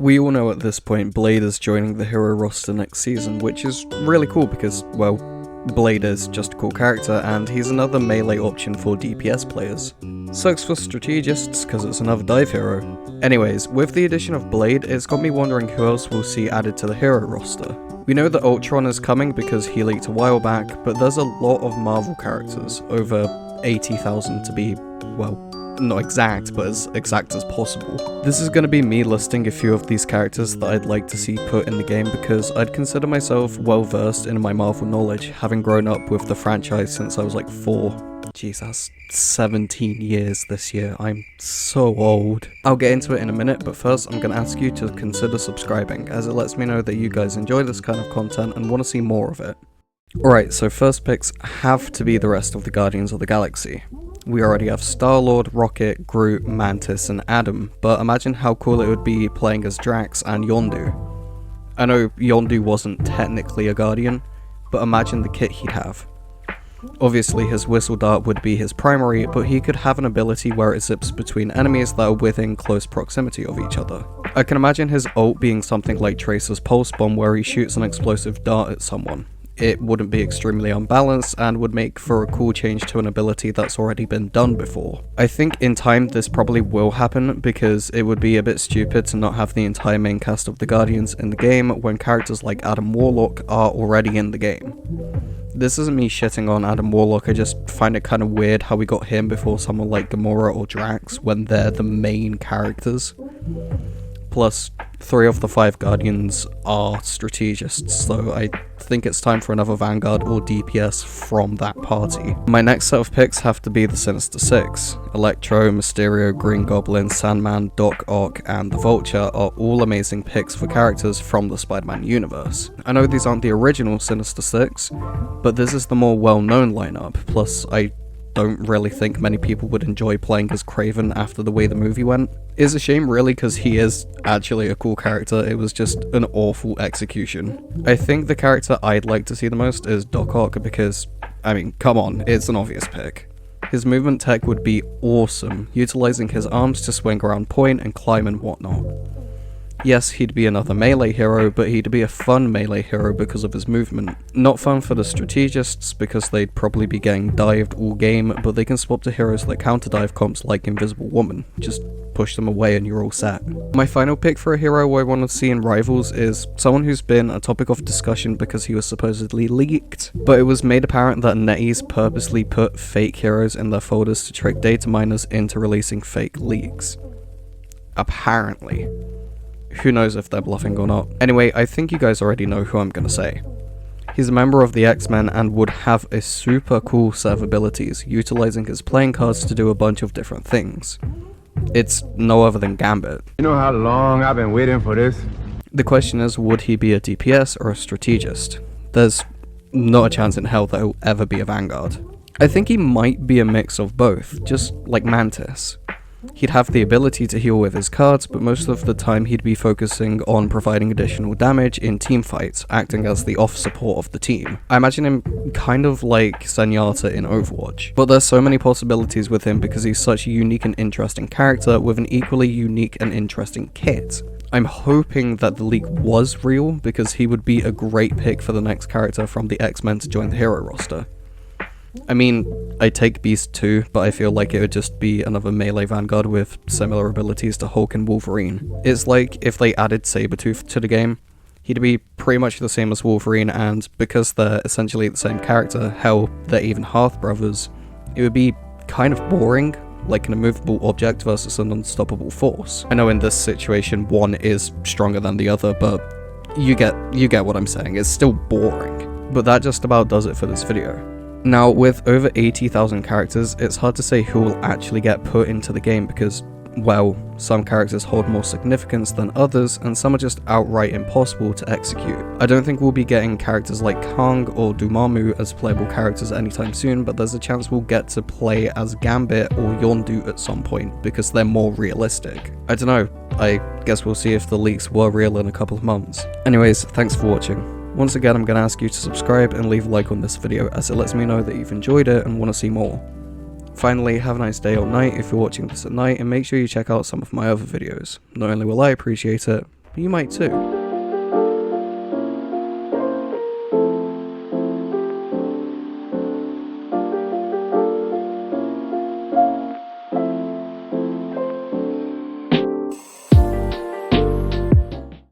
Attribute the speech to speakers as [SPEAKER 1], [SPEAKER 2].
[SPEAKER 1] We all know at this point Blade is joining the hero roster next season, which is really cool because, well, Blade is just a cool character and he's another melee option for DPS players. Sucks for strategists because it's another dive hero. Anyways, with the addition of Blade, it's got me wondering who else we'll see added to the hero roster. We know that Ultron is coming because he leaked a while back, but there's a lot of Marvel characters, over 80,000 to be, well, not exact, but as exact as possible. This is going to be me listing a few of these characters that I'd like to see put in the game because I'd consider myself well versed in my Marvel knowledge, having grown up with the franchise since I was like 4. Jeez, that's 17 years this year. I'm so old. I'll get into it in a minute, but first I'm going to ask you to consider subscribing, as it lets me know that you guys enjoy this kind of content and want to see more of it. Alright, so first picks have to be the rest of the Guardians of the Galaxy. We already have Star-Lord, Rocket, Groot, Mantis, and Adam, but imagine how cool it would be playing as Drax and Yondu. I know Yondu wasn't technically a Guardian, but imagine the kit he'd have. Obviously his whistle dart would be his primary, but he could have an ability where it zips between enemies that are within close proximity of each other. I can imagine his ult being something like Tracer's Pulse Bomb where he shoots an explosive dart at someone. It wouldn't be extremely unbalanced and would make for a cool change to an ability that's already been done before. I think in time this probably will happen because it would be a bit stupid to not have the entire main cast of the Guardians in the game when characters like Adam Warlock are already in the game. This isn't me shitting on Adam Warlock, I just find it kind of weird how we got him before someone like Gamora or Drax when they're the main characters. Plus, 3 of the 5 Guardians are strategists, so I think it's time for another Vanguard or DPS from that party. My next set of picks have to be the Sinister Six. Electro, Mysterio, Green Goblin, Sandman, Doc Ock, and the Vulture are all amazing picks for characters from the Spider-Man universe. I know these aren't the original Sinister Six, but this is the more well-known lineup, plus I don't really think many people would enjoy playing as Kraven after the way the movie went. It's a shame really because he is actually a cool character, it was just an awful execution. I think the character I'd like to see the most is Doc Ock because, I mean, come on, it's an obvious pick. His movement tech would be awesome, utilizing his arms to swing around point and climb and whatnot. Yes, he'd be another melee hero, but he'd be a fun melee hero because of his movement. Not fun for the strategists because they'd probably be getting dived all game, but they can swap to heroes that counter dive comps like Invisible Woman. Just push them away and you're all set. My final pick for a hero I want to see in Rivals is someone who's been a topic of discussion because he was supposedly leaked, but it was made apparent that NetEase purposely put fake heroes in their folders to trick data miners into releasing fake leaks. Apparently. Who knows if they're bluffing or not. Anyway, I think you guys already know who I'm gonna say. He's a member of the X-Men and would have a super cool set of abilities, utilizing his playing cards to do a bunch of different things. It's no other than Gambit.
[SPEAKER 2] You know how long I've been waiting for this?
[SPEAKER 1] The question is, would he be a DPS or a strategist? There's not a chance in hell that he'll ever be a Vanguard. I think he might be a mix of both, just like Mantis. He'd have the ability to heal with his cards, but most of the time he'd be focusing on providing additional damage in teamfights, acting as the off support of the team. I imagine him kind of like Zenyatta in Overwatch. But there's so many possibilities with him because he's such a unique and interesting character with an equally unique and interesting kit. I'm hoping that the leak was real because he would be a great pick for the next character from the X-Men to join the hero roster. I mean, I take Beast too, but I feel like it would just be another melee Vanguard with similar abilities to Hulk and Wolverine. It's like if they added Sabretooth to the game, he'd be pretty much the same as Wolverine, and because they're essentially the same character, hell, they're even half-brothers, it would be kind of boring, like an immovable object versus an unstoppable force. I know in this situation one is stronger than the other, but you get what I'm saying, it's still boring. But that just about does it for this video. Now, with over 80,000 characters, it's hard to say who will actually get put into the game because, well, some characters hold more significance than others, and some are just outright impossible to execute. I don't think we'll be getting characters like Kang or Dormammu as playable characters anytime soon, but there's a chance we'll get to play as Gambit or Yondu at some point, because they're more realistic. I don't know, I guess we'll see if the leaks were real in a couple of months. Anyways, thanks for watching. Once again, I'm going to ask you to subscribe and leave a like on this video as it lets me know that you've enjoyed it and want to see more. Finally, have a nice day or night if you're watching this at night, and make sure you check out some of my other videos. Not only will I appreciate it, but you might too.